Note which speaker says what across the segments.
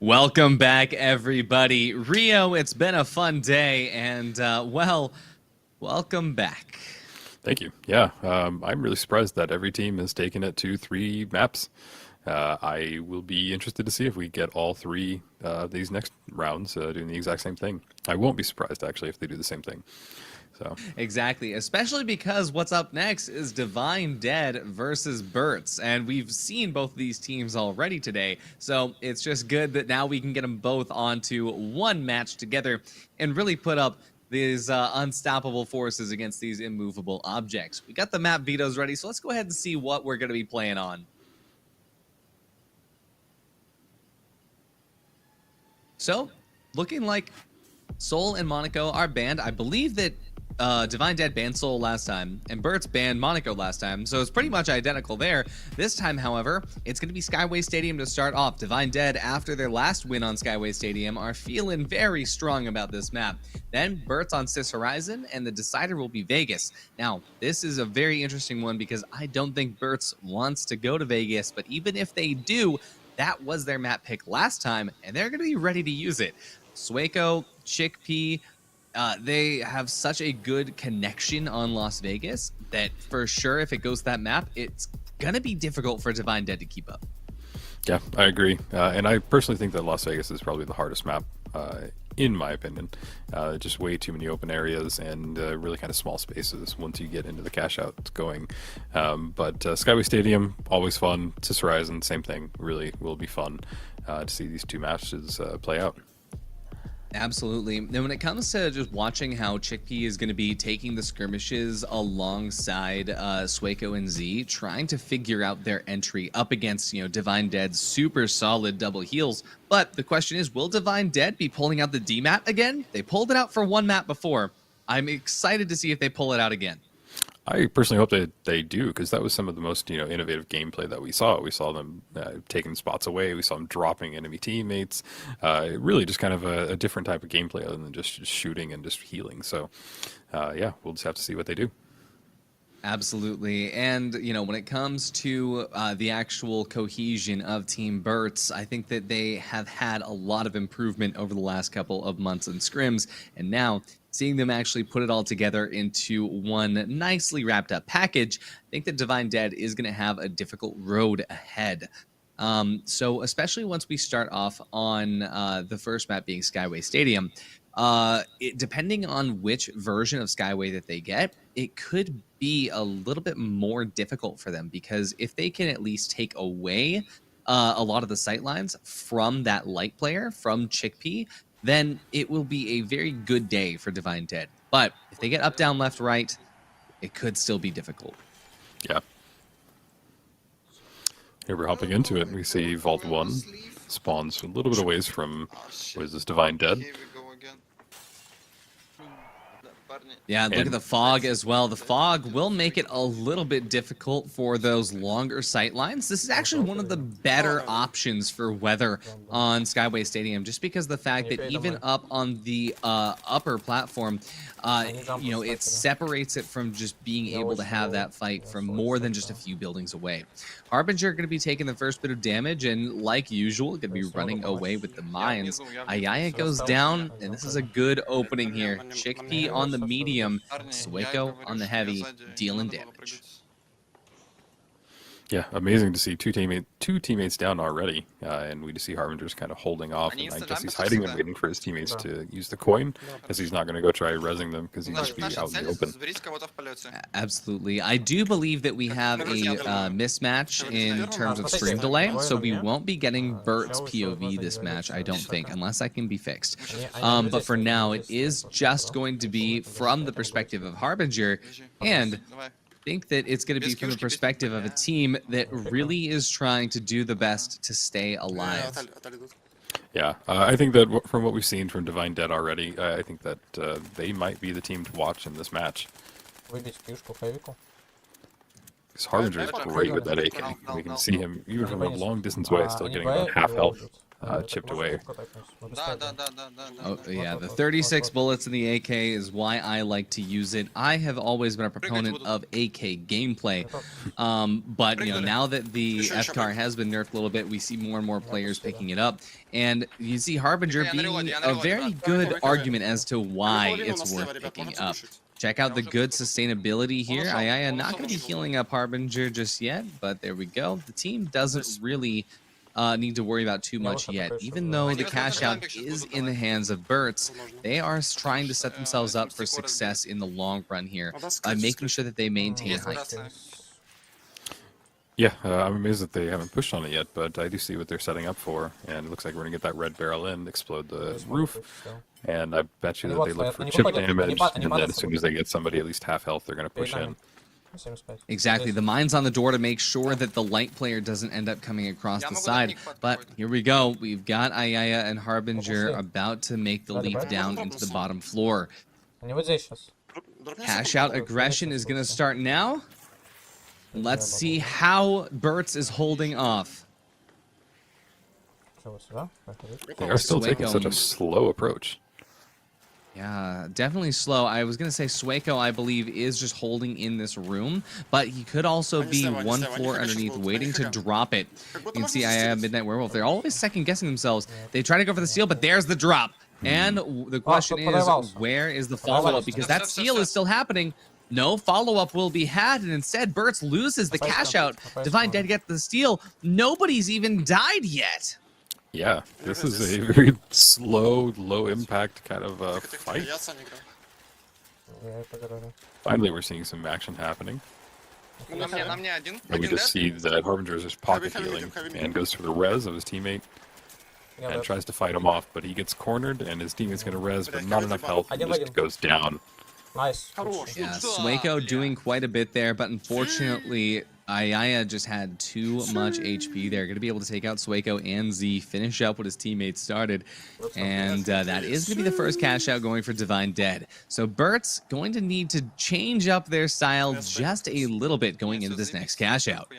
Speaker 1: Welcome back, everybody. Rio, it's been a fun day, and, well, welcome back.
Speaker 2: Thank you. Yeah, I'm really surprised that every team has taken it to 3 maps. I will be interested to see if we get all 3 these next rounds doing the exact same thing. I won't be surprised, actually, if they do the same thing. So
Speaker 1: Exactly, especially because what's up next is Divine Dead versus BURTS, and we've seen both of these teams already today, so it's just good that now we can get them both onto one match together and really put up these unstoppable forces against these immovable objects. We got the map vetoes ready, so let's go ahead and see what we're going to be playing on. So, looking like Soul and Monaco are banned. I believe that Divine Dead banned Soul last time, and BURTS banned Monaco last time, so it's pretty much identical there. This time, however, it's going to be Skyway Stadium to start off. Divine Dead, after their last win on Skyway Stadium, are feeling very strong about this map. Then BURTS on Sys Horizon, and the decider will be Vegas. Now, this is a very interesting one because I don't think BURTS wants to go to Vegas, but even if they do, that was their map pick last time, and they're going to be ready to use it. Sueco, Chickpea, they have such a good connection on Las Vegas that for sure, if it goes to that map, it's going to be difficult for Divine Dead to keep up.
Speaker 2: yeah, I agree. And I personally think that Las Vegas is probably the hardest map, in my opinion. Just way too many open areas and really kind of small spaces once you get into the cash out going. But Skyway Stadium, always fun. Sys Horizon, same thing. Really will be fun to see these 2 matches play out.
Speaker 1: Absolutely. Now, when it comes to just watching how Chickpea is going to be taking the skirmishes alongside Sueco and Z, trying to figure out their entry up against, Divine Dead's super solid double heals. But the question is, will Divine Dead be pulling out the D map again? They pulled it out for 1 map before. I'm excited to see if they pull it out again.
Speaker 2: I personally hope that they do, because that was some of the most innovative gameplay that we saw. We saw them taking spots away. We saw them dropping enemy teammates. Really, just kind of a different type of gameplay other than just shooting and just healing. So, yeah, we'll just have to see what they do.
Speaker 1: Absolutely. And, when it comes to the actual cohesion of Team BURTS, I think that they have had a lot of improvement over the last couple of months in scrims. And now, seeing them actually put it all together into one nicely wrapped up package, I think that Divine Dead is going to have a difficult road ahead. So especially once we start off on the first map being Skyway Stadium, depending on which version of Skyway that they get, it could be a little bit more difficult for them, because if they can at least take away a lot of the sightlines from that light player, from Chickpea, then it will be a very good day for Divine Dead. But if they get up, down, left, right, it could still be difficult.
Speaker 2: Yeah. Here we're hopping into it. We see Vault 1 spawns a little bit away from, what is this, Divine Dead?
Speaker 1: Yeah, look at the fog as well. The fog will make it a little bit difficult for those longer sight lines. This is actually one of the better options for weather on Skyway Stadium, just because of the fact that even up on the upper platform, it separates it from just being able to have that fight from more than just a few buildings away. Harbinger going to be taking the first bit of damage, and like usual, going to be running away with the mines. Ayaya goes down, and this is a good opening here. Chickpea on the medium, Sueco on the heavy, dealing damage.
Speaker 2: Yeah, amazing to see two teammates down already, and we just see Harbinger's kind of holding off, and I guess he's hiding and waiting for his teammates to use the coin, because he's not going to go try rezzing them, because he'd just be out in the open.
Speaker 1: Absolutely. I do believe that we have a mismatch in terms of stream delay, so we won't be getting BURTS POV this match, I don't think, unless that can be fixed. But for now, it is just going to be from the perspective of Harbinger, and think that it's going to be from the perspective of a team that really is trying to do the best to stay alive.
Speaker 2: Yeah, I think that from what we've seen from Divine Dead already, I think that they might be the team to watch in this match. Because Harbinger is great with that AK. We can see him, even from a long distance away, still getting about half health. chipped away.
Speaker 1: Oh, yeah, the 36 bullets in the AK is why I like to use it. I have always been a proponent of AK gameplay, but you know, now that the FCAR has been nerfed a little bit, we see more and more players picking it up, and you see Harbinger being a very good argument as to why it's worth picking up. Check out the good sustainability here. Ayaya not going to be healing up Harbinger just yet, but there we go. The team doesn't really need to worry about too much yet. Even though the cash out is in the hands of BURTS, they are trying to set themselves up for success in the long run here by making sure that they maintain height.
Speaker 2: Yeah, I'm amazed that they haven't pushed on it yet, but I do see what they're setting up for, and it looks like we're going to get that red barrel in, explode the roof, and I bet you that they look for chip damage, and then as soon as they get somebody at least half health, they're going to push in.
Speaker 1: Exactly, the mine's on the door to make sure that the light player doesn't end up coming across the side, but here we go. We've got Ayaya and Harbinger about to make the leap down into the bottom floor. Cash out aggression is going to start now. Let's see how BURTS is holding off.
Speaker 2: They are still taking such a slow approach.
Speaker 1: Yeah, definitely slow. I was going to say Sueco, I believe, is just holding in this room, but he could also be one floor underneath waiting to drop it. You can see I have Midnight Werewolf. They're always second-guessing themselves. They try to go for the steal, but there's the drop. And the question is, where is the follow-up? Because that steal is still happening. No follow-up will be had, and instead, BURTS loses the cash-out. Divine Dead gets the steal. Nobody's even died yet.
Speaker 2: Yeah, this is a very slow, low-impact kind of fight. Finally, we're seeing some action happening. And we just see that Harbinger is just pocket healing and goes for the res of his teammate and tries to fight him off, but he gets cornered, and his teammate's going to res, but not enough health, and just goes down.
Speaker 3: Nice.
Speaker 1: Yeah, Sueco doing quite a bit there, but unfortunately, Ayaya just had too much HP there. Going to be able to take out Sueco and Z, finish up what his teammates started, and that is going to be the first cash out going for Divine Dead. So BURTS going to need to change up their style just a little bit going into this next cash out.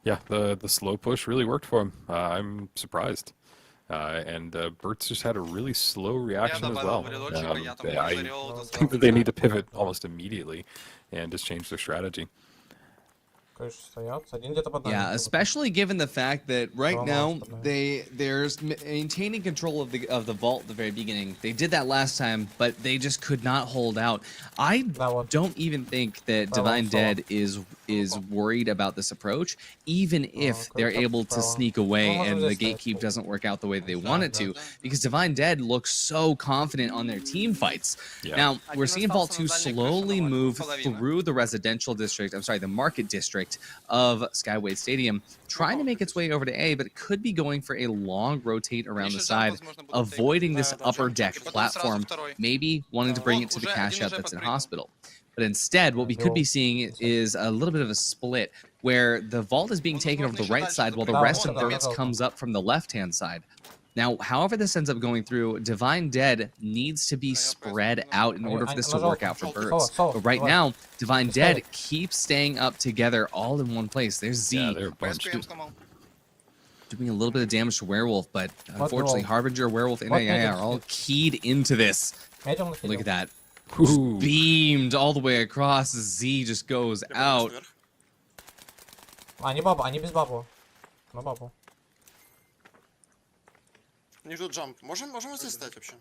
Speaker 2: Yeah, the slow push really worked for him. I'm surprised. And BURTS just had a really slow reaction as well. I think that they need to pivot almost immediately and just change their strategy.
Speaker 1: Yeah, especially given the fact that right now they're maintaining control of the vault at the very beginning. They did that last time, but they just could not hold out. I don't even think that Divine Dead is worried about this approach, even if they're able to sneak away and the gatekeep doesn't work out the way they want it to, because Divine Dead looks so confident on their team fights.
Speaker 2: Yeah.
Speaker 1: Now, we're seeing Vault 2 slowly move through the residential district, the market district of Skyway Stadium, trying to make its way over to A, but it could be going for a long rotate around the side, avoiding this upper deck platform, maybe wanting to bring it to the cash out that's in hospital. But instead, what we could be seeing is a little bit of a split, where the vault is being taken over the right side while the rest of BURTS comes up from the left-hand side. Now, however this ends up going through, Divine Dead needs to be spread out in order for this to work out for BURTS. But right now, Divine Dead keeps staying up together all in one place. There's Z.
Speaker 2: Yeah, they're bunched.
Speaker 1: Doing a little bit of damage to Werewolf, but unfortunately, Harbinger, Werewolf, and AI are all keyed into this. Look at that.
Speaker 2: Ooh.
Speaker 1: Beamed all the way across. Z just goes out.
Speaker 3: Они баба, они без бабу. На бабу.
Speaker 4: Не ждут джамп. Можем здесь стать вообще?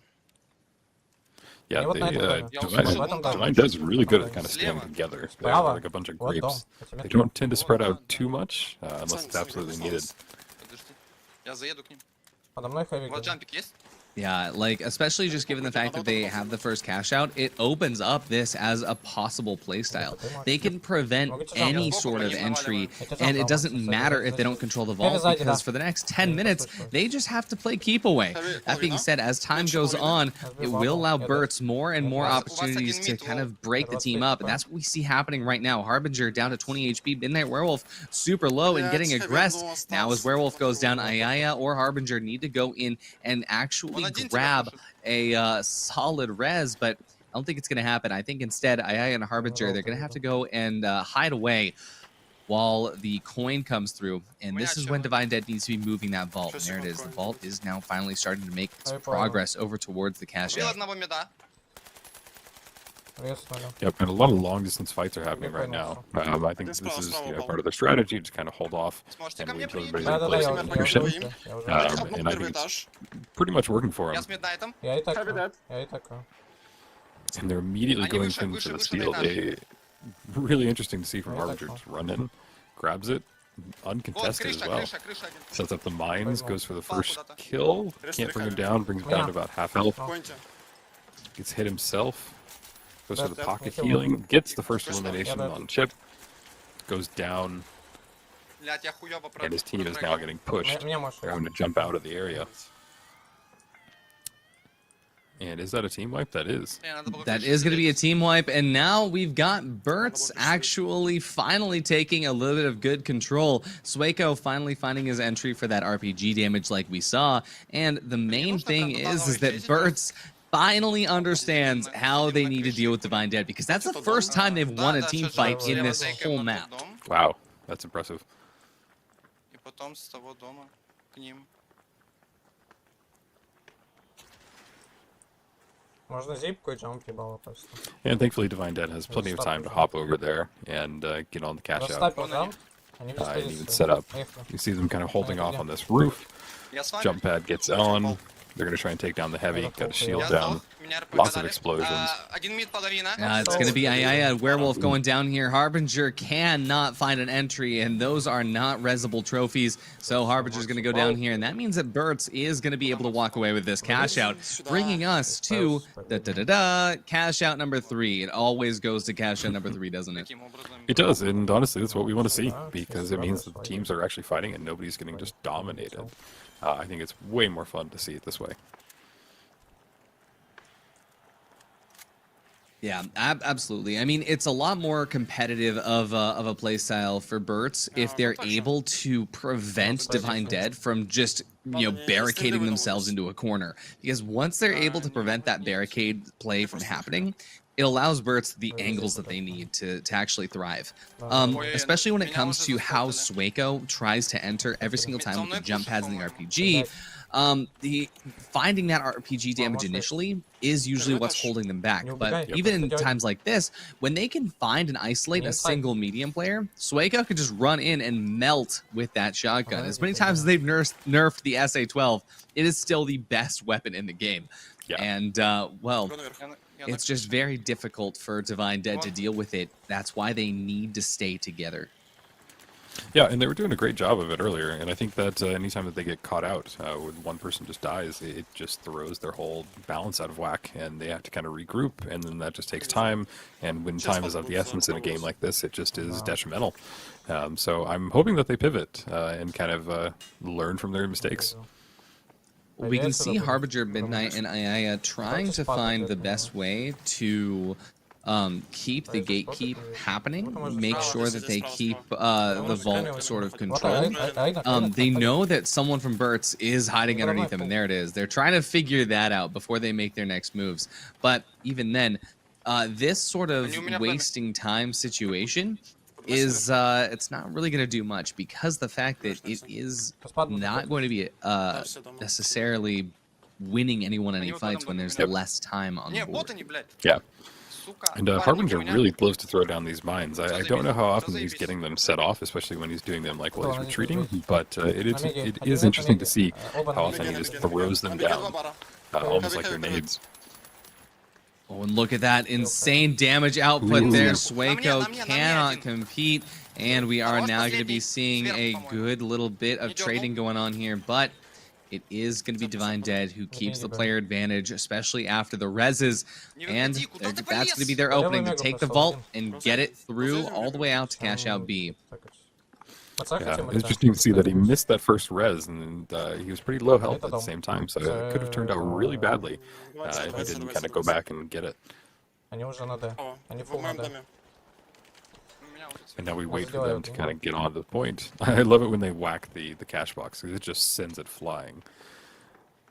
Speaker 2: Yeah, Divine Dead's really good at kind of staying together. They're like a bunch of grapes. They don't tend to spread out too much unless it's absolutely needed.
Speaker 3: Подо мной хэви.
Speaker 4: Вот джампик есть?
Speaker 1: Yeah, like, especially just given the fact that they have the first cash out, it opens up this as a possible playstyle. They can prevent any sort of entry, and it doesn't matter if they don't control the vault, because for the next 10 minutes, they just have to play keep away. That being said, as time goes on, it will allow BURTS more and more opportunities to kind of break the team up, and that's what we see happening right now. Harbinger down to 20 HP, Midnight Werewolf super low and getting aggressed. Now as Werewolf goes down, Ayaya or Harbinger need to go in and actually grab a solid res, but I don't think it's going to happen. I think instead, Ayaya and Harbinger, they're going to have to go and hide away. while the coin comes through. And this is when Divine Dead needs to be moving that vault. And there it is. The vault is now finally starting to make its progress over towards the cash
Speaker 5: Убил
Speaker 1: out.
Speaker 5: одного меда.
Speaker 2: Yep, and a lot of long distance fights are happening right now. I think this is part of their strategy to kind of hold off
Speaker 5: Сможете ко
Speaker 2: and
Speaker 5: мне
Speaker 2: wait till
Speaker 5: приехать?
Speaker 2: everybody's in place and then push in. And I
Speaker 4: Первый
Speaker 2: think it's
Speaker 4: этаж.
Speaker 2: pretty much working for
Speaker 5: Я
Speaker 2: them.
Speaker 5: с миднайтом.
Speaker 3: Я и так.
Speaker 2: And they're immediately
Speaker 5: Они
Speaker 2: going
Speaker 5: выше,
Speaker 2: for
Speaker 5: выше,
Speaker 2: the
Speaker 5: выше
Speaker 2: steal.
Speaker 5: на
Speaker 2: They really interesting to see from
Speaker 3: Yeah,
Speaker 2: Harbinger.
Speaker 3: that's
Speaker 2: Just run in, grabs it,
Speaker 5: Вот,
Speaker 2: uncontested as
Speaker 5: крыша,
Speaker 2: well.
Speaker 5: крыша, крыша один.
Speaker 2: Sets up the mines,
Speaker 3: Понял.
Speaker 2: goes for the
Speaker 5: Упал
Speaker 2: first
Speaker 5: куда-то.
Speaker 2: kill. Can't bring him down, brings him down to about half health.
Speaker 4: Коньте.
Speaker 2: Gets hit himself. Goes for the
Speaker 3: That's
Speaker 2: pocket
Speaker 3: definitely
Speaker 2: healing. Gets the first
Speaker 4: First one.
Speaker 2: elimination
Speaker 3: Yeah, that-
Speaker 2: on Chip. Goes down,
Speaker 5: Блядь, я хуёво
Speaker 2: and his team is now getting pushed.
Speaker 3: Меня можешь.
Speaker 2: They're having to jump out of the area. And is that a team wipe? That is.
Speaker 1: That is going to be a team wipe, and now we've got BURTS actually finally taking a little bit of good control. Sueco finally finding his entry for that RPG damage like we saw, and the main thing is that BURTS finally understands how they need to deal with Divine Dead, because that's the first time they've won a team fight in this whole map.
Speaker 2: Wow, that's impressive.
Speaker 5: И потом с того дома к ним.
Speaker 3: Можно зипку и джамп ебало просто.
Speaker 2: And thankfully, Divine Dead has plenty of time to hop over there and get on the cash out
Speaker 3: Расстапил джамп. Они без
Speaker 2: and even
Speaker 3: позиции.
Speaker 2: set up.
Speaker 3: Поехали.
Speaker 2: You see them kind of holding off on this roof.
Speaker 5: Я с вами.
Speaker 2: Jump pad gets on. They're going to try and take down the heavy. Got a shield
Speaker 5: Я
Speaker 2: down.
Speaker 5: сдох. Меня РП
Speaker 2: Lots of
Speaker 5: дали.
Speaker 2: explosions.
Speaker 5: Один мид половина.
Speaker 1: It's going to be a Werewolf going down here. Harbinger cannot find an entry, and those are not resable trophies. So Harbinger's going to go down here, and that means that BURTS is going to be able to walk away with this cash out, bringing us to cash out number 3. It always goes to cash out number 3, doesn't it?
Speaker 5: Таким образом.
Speaker 2: It does, and honestly, that's what we want to see because it means that the teams are actually fighting and nobody's getting just dominated. I think it's way more fun to see it this way.
Speaker 1: Yeah, absolutely. I mean, it's a lot more competitive of a play style for BURTS if they're able to prevent Divine Dead from just, barricading themselves into a corner. Because once they're able to prevent that barricade play from happening, it allows BURTS the angles that they need to actually thrive. Especially when it comes to how Sueco tries to enter every single time with the jump pads in the RPG. The finding that RPG damage initially is usually what's holding them back. But even in times like this, when they can find and isolate a single medium player, Sueco can just run in and melt with that shotgun. As many times as they've nerfed the SA-12, it is still the best weapon in the game.
Speaker 2: Yeah.
Speaker 1: And, well, it's just very difficult for Divine Dead to deal with it. That's why they need to stay together.
Speaker 2: Yeah, and they were doing a great job of it earlier, and I think that anytime that they get caught out, when one person just dies, it just throws their whole balance out of whack, and they have to kind of regroup, and then that just takes time, and when time is of the essence in a game like this, it just is detrimental. So I'm hoping that they pivot and kind of learn from their mistakes.
Speaker 1: We can see Harbinger, Midnight, and Ayaya trying to find the best way to keep the gatekeep happening, make sure that they keep the vault sort of controlled. They know that someone from BURTS is hiding underneath them, and there it is. They're trying to figure that out before they make their next moves. But even then, this sort of wasting time situation is it's not really going to do much, because the fact that it is not going to be necessarily winning anyone any fights when there's less time on the
Speaker 5: Не,
Speaker 1: board.
Speaker 5: вот они, блядь.
Speaker 2: Yeah.
Speaker 5: Сука.
Speaker 2: And Harbinger really loves to throw down these mines. I don't know how often he's getting them set off, especially when he's doing them like while he's retreating, but it is interesting to see how often he just throws them down, almost like grenades.
Speaker 1: Oh, and look at that insane damage output there.
Speaker 2: Ooh.
Speaker 1: Sueco cannot compete, and we are now going to be seeing a good little bit of trading going on here, but it is going to be Divine Dead who keeps the player advantage, especially after the reses, and that's going to be their opening to take the vault and get it through all the way out to cash out B.
Speaker 2: Yeah, it's interesting to see that he missed that first res, and he was pretty low health at the same time, so it could have turned out really badly if he didn't kind of go back and get it.
Speaker 3: Они уже на Д. Они
Speaker 4: В
Speaker 3: full на
Speaker 4: моем
Speaker 3: Д.
Speaker 4: доме.
Speaker 2: And now we wait for them to kind of get on to the point. I love it when they whack the cash box, because it just sends it flying.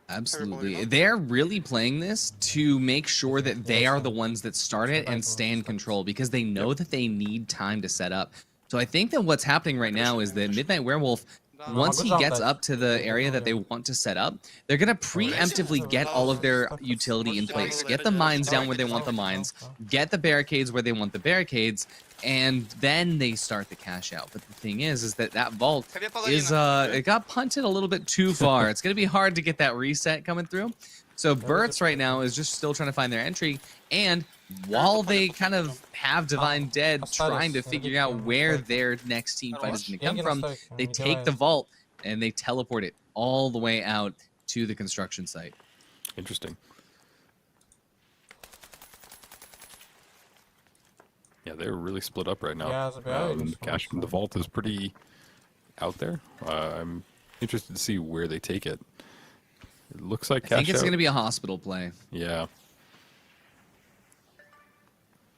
Speaker 1: Absolutely. They're really playing this to make sure that they are the ones that start it and stay in control, because they know that they need time to set up. So I think that what's happening right now is that Midnight Werewolf,
Speaker 5: Да.
Speaker 1: once he
Speaker 3: Могу
Speaker 1: gets
Speaker 3: ждать.
Speaker 1: up to the area that they want to set up, they're going to preemptively get all of their utility in place. Get the mines down where they want the mines, get the barricades where they want the barricades, and then they start the cash out. But the thing is that that vault is, it got punted a little bit too far. It's going to be hard to get that reset coming through. So BURTS right now is just still trying to find their entry, and while they kind of have Divine Dead trying to figure out where their next team fight is going to come from, they take the vault and they teleport it all the way out to the construction site.
Speaker 2: Interesting. Yeah, they're really split up right now.
Speaker 3: Yeah,
Speaker 2: Cash from the vault is pretty out there. I'm interested to see where they take it. It looks like
Speaker 1: I think it's
Speaker 2: out.
Speaker 1: going to be a hospital play.
Speaker 2: Yeah.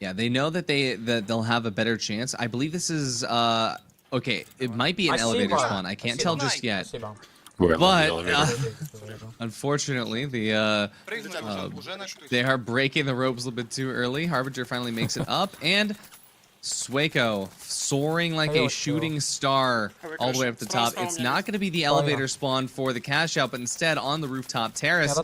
Speaker 1: Yeah, they know that they'll have a better chance. I believe this is okay. It might be an elevator spawn. I can't tell just yet. But unfortunately, they are breaking the ropes a little bit too early. Harbinger finally makes it up, and Sueco soaring like a shooting star all the way up the top. It's not going to be the elevator spawn for the cash out, but instead on the rooftop terrace.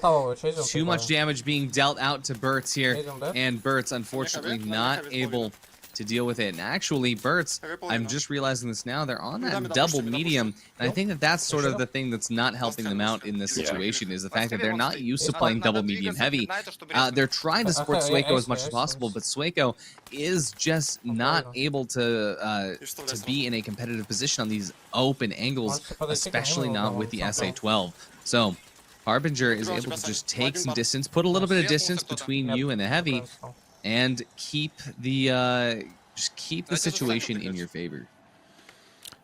Speaker 1: Too much damage being dealt out to BURTS here, and BURTS unfortunately not able to deal with it. And actually, BURTS, I'm just realizing this now, they're on that double medium, and I think that that's sort of the thing that's not helping them out in this situation, is the fact that they're not used to playing double medium heavy. They're trying to support Sueco as much as possible, but Sueco is just not able to be in a competitive position on these open angles, especially not with the SA-12. So Harbinger is able to just take some distance, put a little bit of distance between you and the heavy, and keep the just keep the situation in your favor.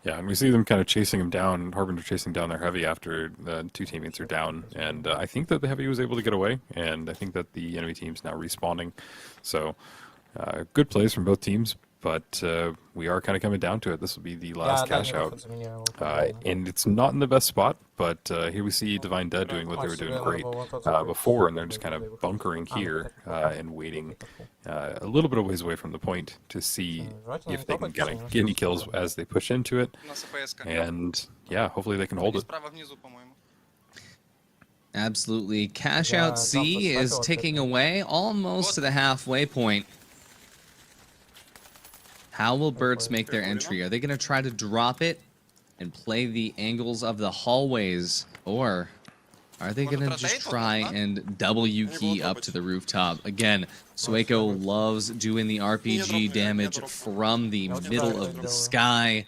Speaker 2: Yeah, and we see them kind of chasing him down, Harbinger chasing down their heavy after the two teammates are down, and I think that the heavy was able to get away, and I think that the enemy team's now respawning. So good plays from both teams, but we are kind of coming down to it. This will be the last cash out, and it's not in the best spot, but here we see Divine Dead doing what they were doing great before, and they're just kind of bunkering here and waiting a little bit of ways away from the point to see if they can get any kills as they push into it, and yeah, hopefully they can hold it.
Speaker 1: Absolutely. Cash out C is ticking away almost to the halfway point. How will BURTS make their entry? Are they going to try to drop it and play the angles of the hallways? Or are they going to just try and W key up to the rooftop? Again, Sueco loves doing the RPG damage from the middle of the sky.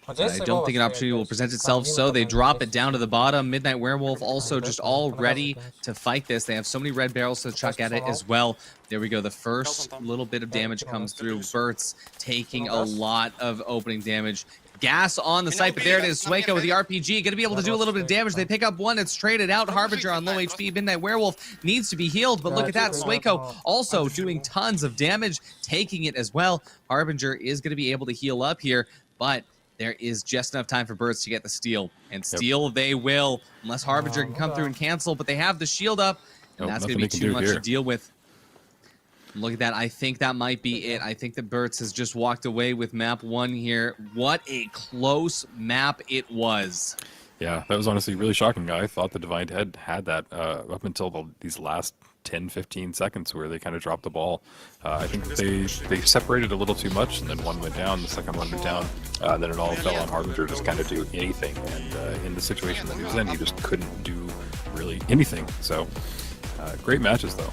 Speaker 1: I don't think an opportunity will present itself, so they drop it down to the bottom. Midnight Werewolf also just all ready to fight this. They have so many red barrels to chuck at it as well. There we go. The first little bit of damage comes through. BURTS taking a lot of opening damage. Gas on the site, but there it is. Sueco with the RPG, going to be able to do a little bit of damage. They pick up one. It's traded out. Harbinger on low HP. Midnight Werewolf needs to be healed, but look at that. Sueco also doing tons of damage, taking it as well. Harbinger is going to be able to heal up here, but there is just enough time for BURTS to get the steal, and steal they will, unless Harbinger can come through and cancel, but they have the shield up, and that's going to be too much to deal with. Look at that. I think that might be it. I think that BURTS has just walked away with map 1 here. What a close map it was.
Speaker 2: Yeah, that was honestly really shocking. I thought the Divine Head had that up until these last 10-15 seconds where they kind of dropped the ball. I think they separated a little too much, and then one went down, the second one went down, then it all fell on Harbinger to just kind of do anything, and in the situation that he was in, he just couldn't do really anything. So great matches though.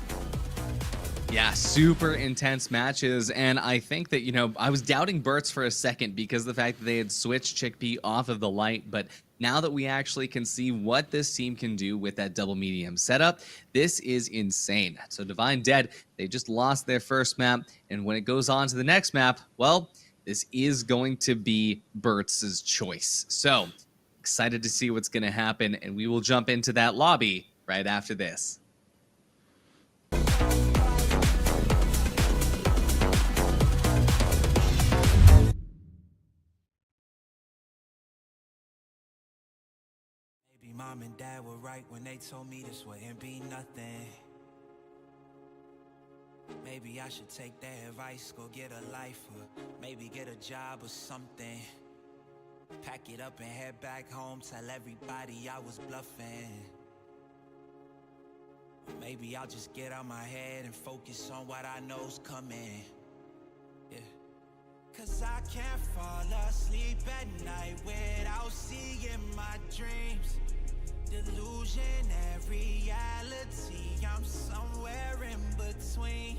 Speaker 1: Yeah, super intense matches, and I think that, you know, I was doubting BURTS for a second because of the fact that they had switched Chickpea off of the light, but now that we actually can see what this team can do with that double medium setup, this is insane. So Divine Dead, they just lost their first map, and when it goes on to the next map, well, this is going to be BURTS' choice. So excited to see what's going to happen, and we will jump into that lobby right after this.
Speaker 6: Mom and dad were right when they told me this wouldn't be nothing. Maybe Maybe I should take their advice, go get a life, or maybe get a job or something. Pack it up and head back home, tell everybody I was bluffing. Or maybe I'll just get out my head and focus on what I know's coming. Yeah. Cause I can't fall asleep at night without seeing my dreams. Delusion and reality, I'm somewhere in between.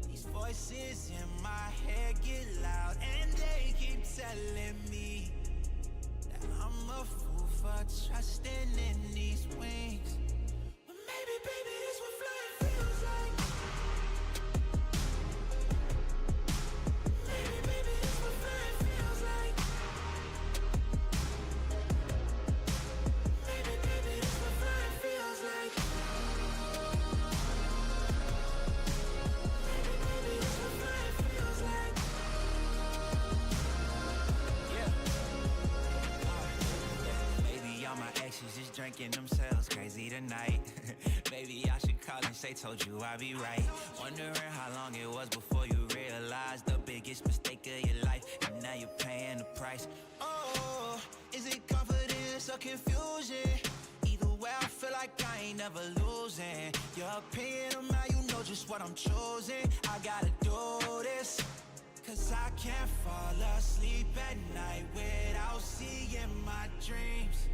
Speaker 6: These voices in my head get loud and they keep telling me that I'm a fool for trusting in these wings. But maybe, baby, this what flying feels like. Maybe, baby, this what flying feels like. Maybe, baby, this what flying feels like. Maybe, baby, this what flying feels like. Maybe all my exes just drinking themselves crazy tonight. Maybe I should call and say, told you I'd be right. Wondering how long it was before you realized the biggest mistake of your life, and now you're paying the price. Oh, is it confidence or confusion? Either way, I feel like I ain't never losing. Your opinion of mine, you know just what I'm choosing. I gotta do this, cause I can't fall asleep at night without seeing my dreams.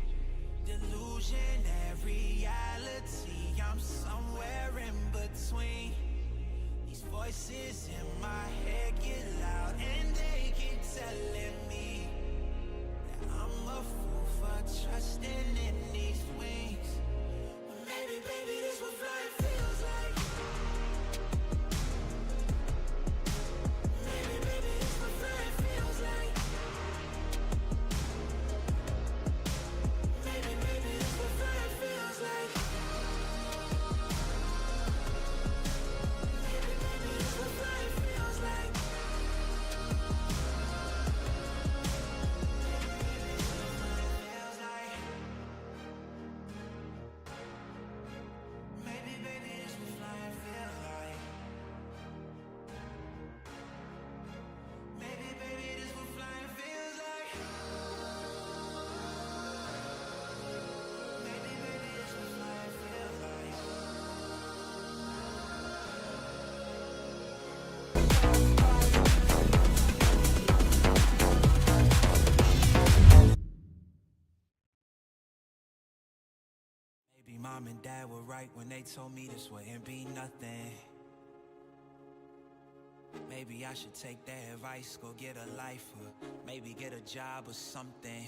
Speaker 6: Delusion and reality, I'm somewhere in between. These voices in my head get loud and they keep telling me that I'm a fool for trusting in these wings. But maybe, baby, this what flying feels like. Maybe, baby, this what flying feels like. Maybe, baby, this what flying feels like. Maybe, baby, this what flying feels like. Feels like. Maybe, baby, this what flying feels like. Maybe, baby, this what flying feels like. Maybe, baby, this what flying feels like. Maybe mom and dad were right when they told me this wouldn't be nothing. Maybe I should take their advice, go get a life, or maybe get a job or something.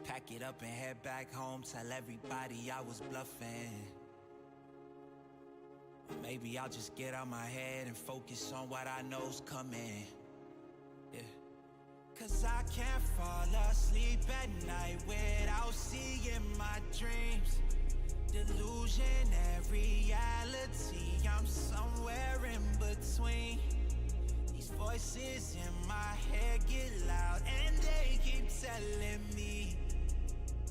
Speaker 6: Pack it up and head back home, tell everybody I was bluffing. Or maybe I'll just get out my head and focus on what I know's coming. Yeah. Cause I can't fall asleep at night without seeing my dreams. Delusion and reality, I'm somewhere in between. These voices in my head get loud and they keep telling me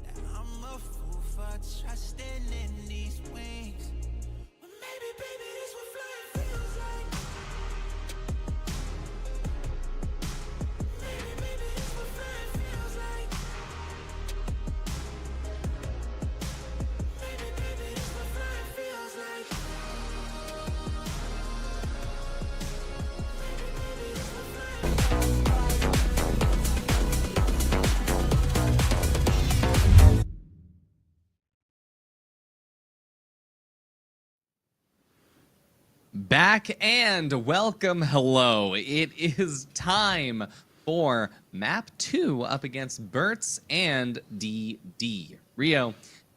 Speaker 6: that I'm a fool for trusting in these wings. But maybe, baby, this what flying feels like. Maybe, baby, this what flying feels like. Maybe, baby, this what flying feels like. Maybe, baby, this what flying feels like.
Speaker 1: Back and welcome, hello. It is time for map 2 up against BURTS and DD. Rio,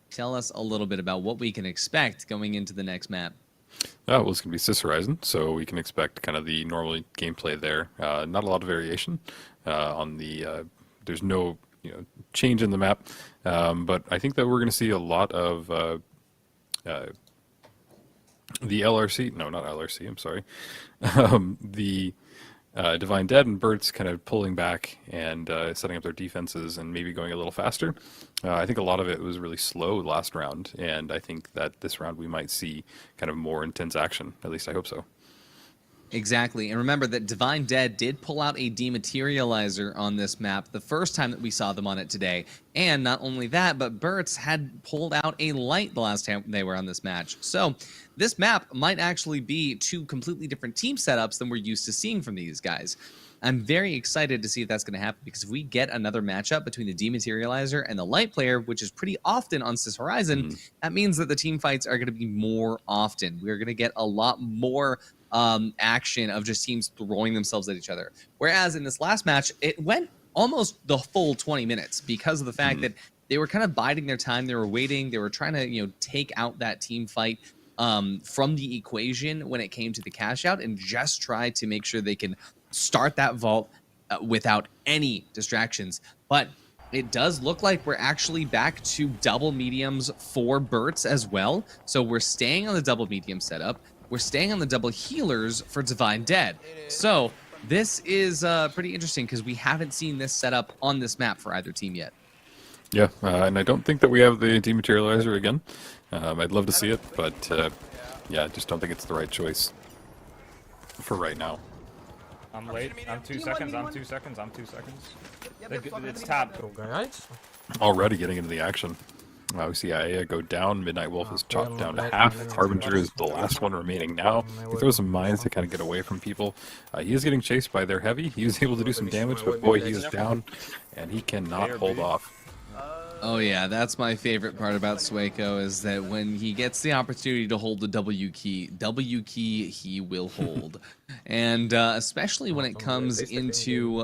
Speaker 1: tell us a little bit about what we can expect going into the next map.
Speaker 2: Well, it's going to be Sys Horizon, so we can expect kind of the normal gameplay there. Not a lot of variation on the. There's no change in the map, but I think that we're going to see a lot of the LRC. No, not LRC. I'm sorry. The Divine Dead and BURTS kind of pulling back and setting up their defenses and maybe going a little faster. I think a lot of it was really slow last round, and I think that this round we might see kind of more intense action. At least I hope so.
Speaker 1: Exactly. And remember that Divine Dead did pull out a dematerializer on this map the first time that we saw them on it today. And not only that, but BURTS had pulled out a light the last time they were on this match. So this map might actually be two completely different team setups than we're used to seeing from these guys. I'm very excited to see if that's going to happen, because if we get another matchup between the dematerializer and the light player, which is pretty often on Sys Horizon, that means that the team fights are going to be more often. We're going to get a lot more action of just teams throwing themselves at each other. Whereas in this last match, it went almost the full 20 minutes because of the fact that they were kind of biding their time. They were waiting. They were trying to, take out that team fight from the equation when it came to the cash out, and just try to make sure they can start that vault without any distractions. But it does look like we're actually back to double mediums for BURTS as well. So we're staying on the double medium setup. We're staying on the double healers for Divine Dead. So this is pretty interesting, because we haven't seen this setup on this map for either team yet.
Speaker 2: Yeah, and I don't think that we have the dematerializer again. I'd love to see it, but yeah, I just don't think it's the right choice for right now.
Speaker 7: I'm late. I'm 2 seconds. I'm 2 seconds. I'm 2 seconds. It's top.
Speaker 2: Already getting into the action. We see Aya go down. Midnight Wolf is chopped down to half. Harbinger is the last one remaining now. He throws some mines to kind of get away from people. He is getting chased by their heavy. He was able to do some damage, but boy, he is down, and he cannot hold off.
Speaker 1: Oh yeah, that's my favorite part about Sueco, is that when he gets the opportunity to hold the W key he will hold. And especially when it comes into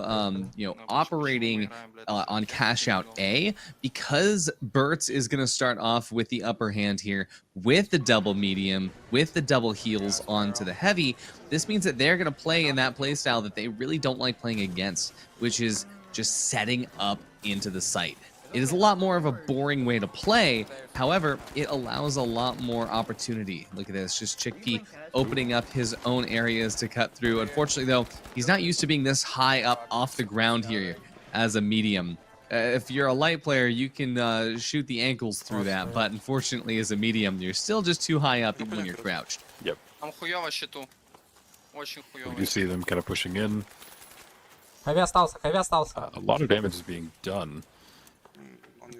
Speaker 1: operating on cash out A, because BURTS is going to start off with the upper hand here with the double medium, with the double heals onto the heavy. This means that they're going to play in that playstyle that they really don't like playing against, which is just setting up into the site. It is a lot more of a boring way to play. However, it allows a lot more opportunity. Look at this, just Chickpea opening up his own areas to cut through. Unfortunately, though, he's not used to being this high up off the ground here as a medium. If you're a light player, you can shoot the ankles through that, but unfortunately, as a medium, you're still just too high up even when you're crouched.
Speaker 2: Yep. We do see them kind of pushing in. A lot of damage is being done.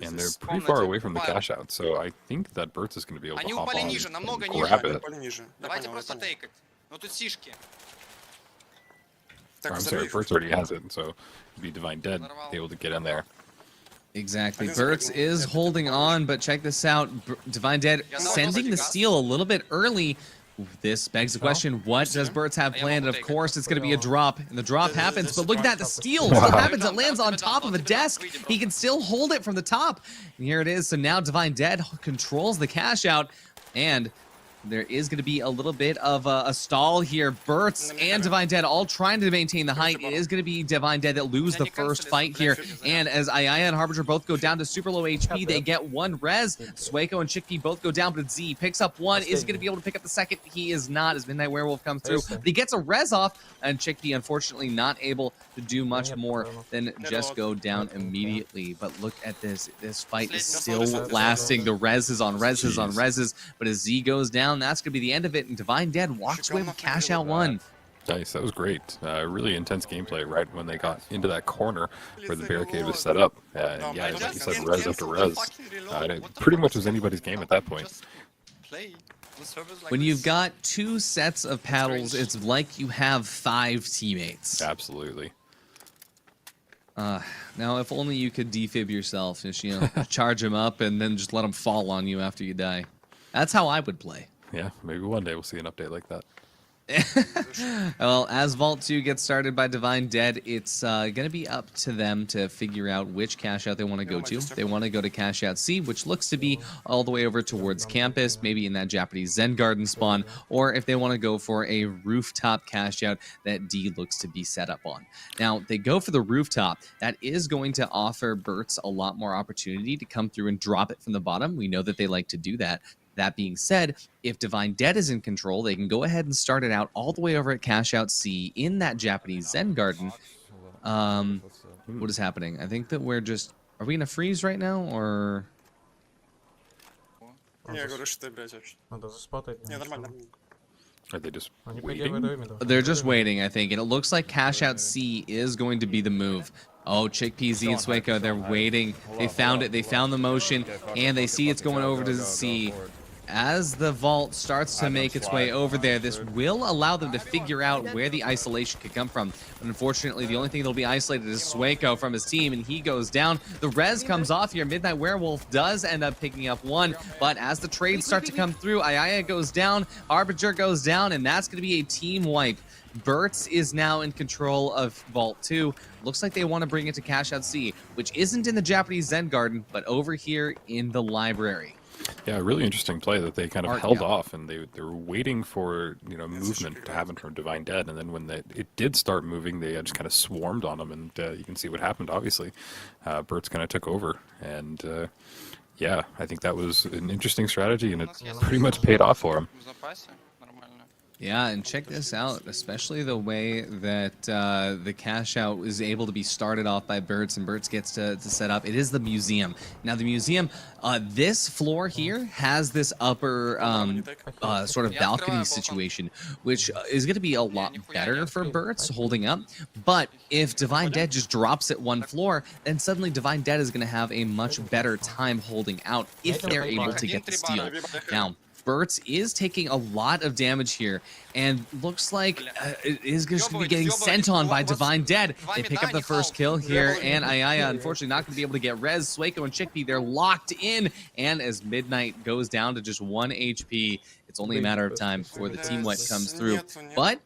Speaker 2: And they're pretty far away from the cash out, so I think that BURTS is going to be able to hop on and grab it. I'm sorry, BURTS already has it, so it'd be Divine Dead able to get in there.
Speaker 1: Exactly. BURTS is holding on, but check this out. Divine Dead sending the steal a little bit early. This begs the question, what does BURTS have planned? And of course, it's going to be a drop, and the drop happens, but look at that, the steal still happens. It lands on top of a desk. He can still hold it from the top. And here it is. So now Divine Dead controls the cash out, and there is going to be a little bit of a stall here. BURTS and Divine Dead all trying to maintain the height. It is going to be Divine Dead that lose the first fight here. And as Aya and Harbinger both go down to super low HP, they get one res. Sueco and Chickpea both go down, but Z picks up one. Is he going to be able to pick up the second? He is not, as Midnight Werewolf comes through. But he gets a res off, and Chickpea unfortunately not able to do much more than just go down immediately. But look at this. This fight is still lasting. The res is on reses on reses. But as Z goes down, that's going to be the end of it, and Divine Dead walks away with cash out one.
Speaker 2: Nice, that was great. Really intense gameplay right when they got into that corner where the barricade was set up. And yeah, like you said, res after res. It pretty much was anybody's game at that point.
Speaker 1: When you've got two sets of paddles, it's like you have 5 teammates.
Speaker 2: Absolutely.
Speaker 1: Now, if only you could defib yourself, just, charge them up and then just let them fall on you after you die. That's how I would play.
Speaker 2: Yeah, maybe one day we'll see an update like that.
Speaker 1: Well, as Vault 2 gets started by Divine Dead, it's going to be up to them to figure out which cash out they want to go to. They want to go to cash out C, which looks to be all the way over towards campus, maybe in that Japanese Zen Garden spawn, or if they want to go for a rooftop cash out that D looks to be set up on. Now, they go for the rooftop. That is going to offer BURTS a lot more opportunity to come through and drop it from the bottom. We know that they like to do that. That being said, if Divine Dead is in control, they can go ahead and start it out all the way over at Cash Out C in that Japanese Zen Garden. What is happening? I think that we're just... Are we in a freeze right now, or...
Speaker 4: Не, я говорю, что ты, блядь, вообще.
Speaker 3: Надо заспотать.
Speaker 4: Не, нормально.
Speaker 2: Are they just
Speaker 3: Они, по идее,
Speaker 2: waiting?
Speaker 3: выдают миду.
Speaker 1: They're just waiting, I think, and it looks like cash out C is going to be the move. Oh, Chickpea Z and Sueco, they're waiting. They found it. They found the motion, and they see it's going over to C. As the vault starts to make its way over there, this will allow them to figure out where the isolation could come from. But unfortunately, the only thing that'll be isolated is Sueco from his team, and he goes down. The res comes off here. Midnight Werewolf does end up picking up one, but as the trades start to come through, Ayaya goes down, Harbinger goes down, and that's going to be a team wipe. BURTS is now in control of Vault 2. Looks like they want to bring it to Cash Out C, which isn't in the Japanese Zen Garden, but over here in the library.
Speaker 2: Yeah, really interesting play that they kind of held off, and they were waiting for movement to happen from Divine Dead, and then when it did start moving, they just kind of swarmed on them, and you can see what happened. Obviously, BURTS kind of took over, and yeah, I think that was an interesting strategy, and it pretty much paid off for them.
Speaker 1: Yeah, and check this out, especially the way that the cash out is able to be started off by BURTS, and BURTS gets to set up. It is the museum. Now, the museum, this floor here has this upper sort of balcony situation, which is going to be a lot better for BURTS holding up. But if Divine Dead just drops it one floor, then suddenly Divine Dead is going to have a much better time holding out if they're able to get the steal. Now, BURTS is taking a lot of damage here, and looks like it is just going to be getting sent on by Divine Dead. They pick up the first kill here, and Ayaya, unfortunately, not going to be able to get res. Sueco and Chickpea, they're locked in, and as Midnight goes down to just 1 HP, it's only a matter of time before the team wipe comes through. But,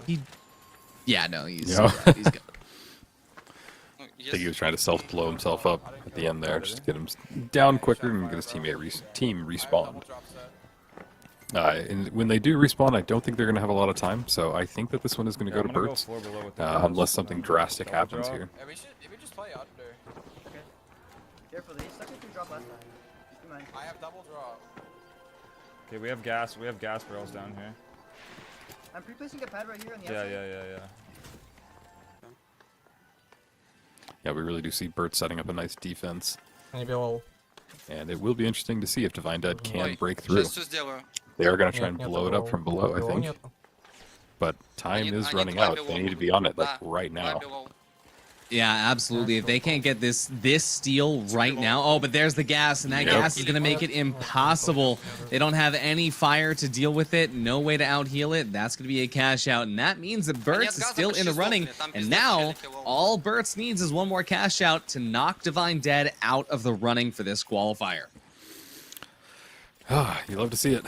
Speaker 1: he's good.
Speaker 2: I think he was trying to self-blow himself up at the end there, just to get him down quicker and get his team respawned. And when they do respawn, I don't think they're going to have a lot of time, so I think that this one is going to go to BURTS, unless something drastic happens here.
Speaker 8: Yeah, we should just play under.
Speaker 9: Okay. Careful, they suck if you drop last time. Keep in mind.
Speaker 8: I have double drop.
Speaker 7: Okay, we have gas barrels down here.
Speaker 9: I'm pre-placing a pad right here on the
Speaker 7: Yeah,
Speaker 9: outside.
Speaker 7: yeah.
Speaker 2: Yeah, we really do see BURTS setting up a nice defense.
Speaker 3: Они белоу.
Speaker 2: And it will be interesting to see if Divine Dead can break through. They are going to try and blow it up from below, I think. But time is running out. They need to be on it, like, right now.
Speaker 1: Yeah, absolutely. If they can't get this steal right now. Oh, but there's the gas, and that gas is going to make it impossible. They don't have any fire to deal with it, no way to out-heal it. That's going to be a cash out, and that means that BURTS is still in the running. And now, all BURTS needs is one more cash out to knock Divine Dead out of the running for this qualifier.
Speaker 2: Ah, you love to see it.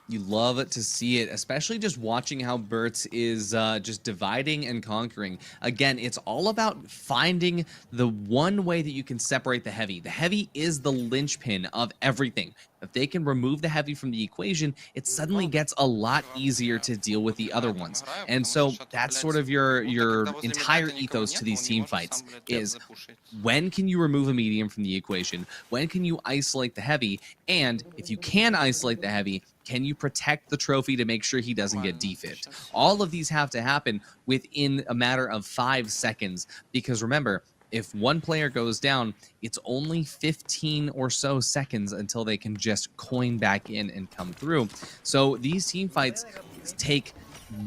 Speaker 1: You love to see it, especially just watching how BURTS is just dividing and conquering. Again, it's all about finding the one way that you can separate the heavy. The heavy is the linchpin of everything. If they can remove the heavy from the equation, it suddenly gets a lot easier to deal with the other ones. And so that's sort of your entire ethos to these team fights is when can you remove a medium from the equation? When can you isolate the heavy? And if you can isolate the heavy, can you protect the trophy to make sure he doesn't get defibed? All of these have to happen within a matter of 5 seconds. Because remember, if one player goes down, it's only 15 or so seconds until they can just coin back in and come through. So these team fights take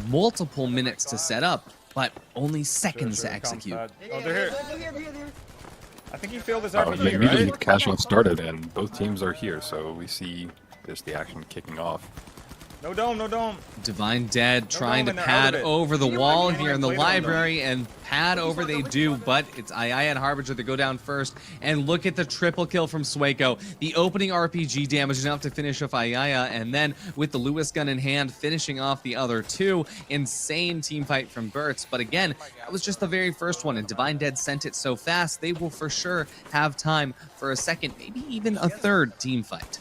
Speaker 1: multiple minutes to set up, but only seconds to execute.
Speaker 7: Oh, they're here. I think he failed his RPG,
Speaker 2: They
Speaker 7: right?
Speaker 2: immediately cash out started, and both teams are here, so we see just the action kicking off.
Speaker 7: No dome, no dome.
Speaker 1: Divine Dead trying to
Speaker 7: dome, and they're
Speaker 1: pad
Speaker 7: out of it.
Speaker 1: over the wall here in the
Speaker 7: Play dome, though.
Speaker 1: library, and pad over they do, but it's Ayaya and Harbinger that go down first. And look at the triple kill from Sueco. The opening RPG damage enough to finish off Ayaya, and then with the Lewis gun in hand, finishing off the other two. Insane team fight from BURTS, but again, that was just the very first one, and Divine Dead sent it so fast, they will for sure have time for a second, maybe even a third team fight.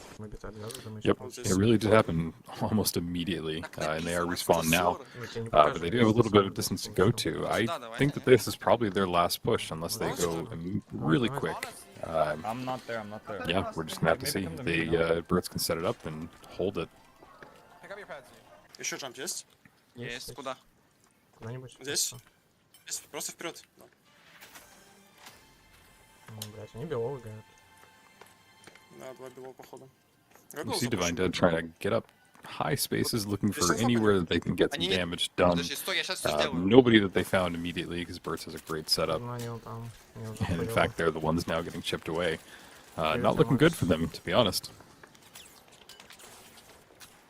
Speaker 2: Yep, it really did happen almost immediately, and they are respawned now. But they do have a little bit of distance to go to. I think that this is probably their last push, unless they go really quick.
Speaker 7: I'm not there.
Speaker 2: Yeah, we're just going to have to see if the BURTS can set it up and hold it.
Speaker 8: Pick up your pads.
Speaker 4: Еще джамп есть?
Speaker 5: Есть, куда?
Speaker 3: Куда-нибудь.
Speaker 4: Здесь? Здесь, просто вперед.
Speaker 3: Блять, они белоу играют.
Speaker 4: Да, два белого походу.
Speaker 2: You see Divine Dead trying to get up high spaces looking for anywhere that they can get some
Speaker 5: Они не-
Speaker 2: damage done.
Speaker 5: Подожди, стой, я сейчас все сделаю.
Speaker 2: Nobody that they found immediately because BURTS has a great setup.
Speaker 3: Ну, они вот там. Они уже
Speaker 2: And in
Speaker 3: хуёво.
Speaker 2: fact, they're the ones now getting chipped away.
Speaker 3: Here's
Speaker 2: Not
Speaker 3: the
Speaker 2: looking good
Speaker 3: ones.
Speaker 2: for them, to be honest.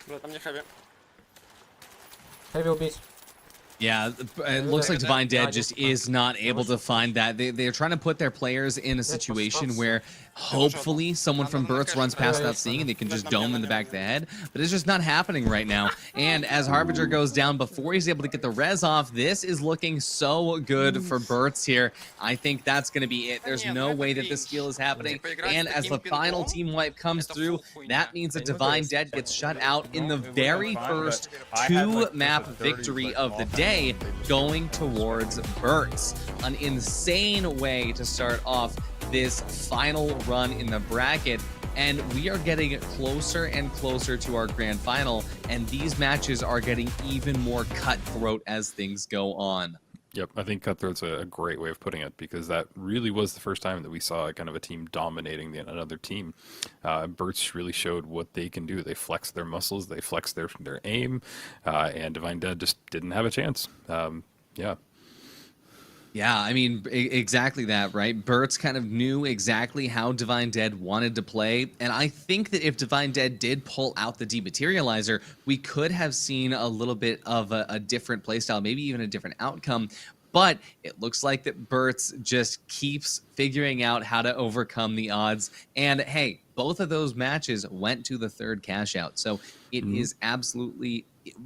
Speaker 4: Бля, там не хэви.
Speaker 3: Heavy убить.
Speaker 1: Yeah, it looks like Divine Dead just is not able to find that. They're trying to put their players in a situation where hopefully someone from BURTS runs past without seeing and they can just dome in the back of the head, but it's just not happening right now. And as Harbinger goes down before he's able to get the res off, this is looking so good for BURTS here. I think that's going to be it. There's no way that this steal is happening. And as the final team wipe comes through, that means that Divine Dead gets shut out in the very first two-map victory of the day, going towards BURTS. An insane way to start off this final run in the bracket, and we are getting closer and closer to our grand final, and these matches are getting even more cutthroat as things go on.
Speaker 2: Yep, I think Cutthroat's a great way of putting it, because that really was the first time that we saw kind of a team dominating another team. BURTS really showed what they can do. They flexed their muscles, they flexed their aim, and Divine Dead just didn't have a chance. Yeah.
Speaker 1: Yeah, I mean, exactly that, right? BURTS kind of knew exactly how Divine Dead wanted to play, and I think that if Divine Dead did pull out the Dematerializer, we could have seen a little bit of a different playstyle, maybe even a different outcome. But it looks like that BURTS just keeps figuring out how to overcome the odds. And hey, both of those matches went to the third cash out, so it is absolutely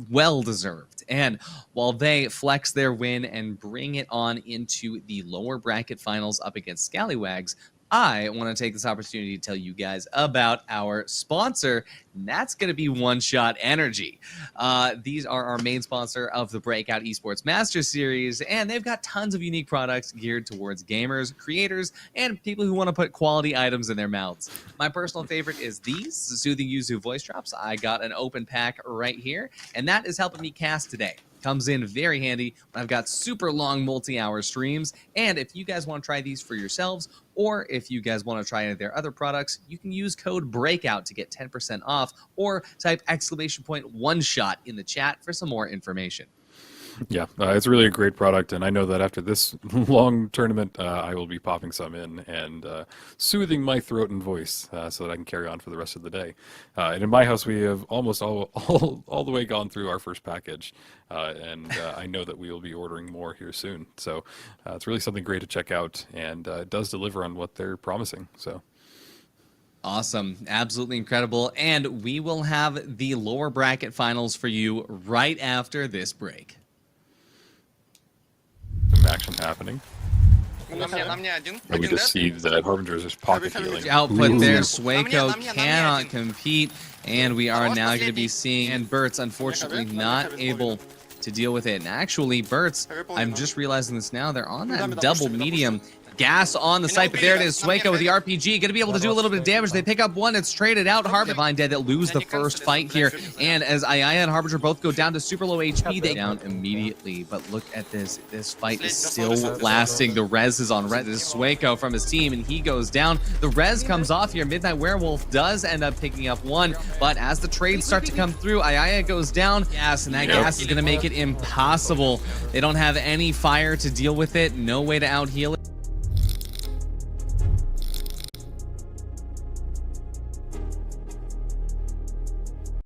Speaker 1: well deserved. And while they flex their win and bring it on into the lower bracket finals up against Scallywags, I want to take this opportunity to tell you guys about our sponsor, and that's going to be One Shot Energy. These are our main sponsor of the Breakout Esports Master Series, and they've got tons of unique products geared towards gamers, creators, and people who want to put quality items in their mouths. My personal favorite is these Soothing Yuzu voice drops. I got an open pack right here, and that is helping me cast today. Comes in very handy when I've got super long multi-hour streams. And if you guys want to try these for yourselves, or if you guys want to try any of their other products, you can use code BREAKOUT to get 10% off, or type !OneShot in the chat for some more information.
Speaker 2: Yeah, it's really a great product, and I know that after this long tournament, I will be popping some in and soothing my throat and voice so that I can carry on for the rest of the day. And in my house, we have almost all the way gone through our first package, and I know that we will be ordering more here soon. So it's really something great to check out, and it does deliver on what they're promising. So.
Speaker 1: Awesome. Absolutely incredible. And we will have the lower bracket finals for you right after this break.
Speaker 2: Some action happening.
Speaker 5: На мне один.
Speaker 2: And we
Speaker 5: Один
Speaker 2: just
Speaker 5: dead.
Speaker 2: see that Harbinger's just pocket
Speaker 4: Heavy,
Speaker 2: healing.
Speaker 1: Output there,
Speaker 5: На
Speaker 1: Swaco
Speaker 5: мне
Speaker 1: cannot
Speaker 5: один.
Speaker 1: compete, and we are
Speaker 5: Хорош,
Speaker 1: now going to be
Speaker 5: последний.
Speaker 1: seeing, and BURTS unfortunately
Speaker 4: Heavy,
Speaker 1: not
Speaker 4: heavy,
Speaker 1: able to deal with it. And actually, BURTS, I'm just realizing this now, they're on that double medium. Gas on the site, but there it is. Swaco with the RPG, going to be able to do a little bit of damage. They pick up one, it's traded out. Harbinger, Divine Dead that lose the first fight here. And as Ayaya and Harbinger both go down to super low HP, they down immediately. But look at this. This fight is still lasting. The res is on res. This is Swaco from his team, and he goes down. The res comes off here. Midnight Werewolf does end up picking up one, but as the trades start to come through, Ayaya goes down. Gas, and that gas is going to make it impossible. They don't have any fire to deal with it. No way to out heal it.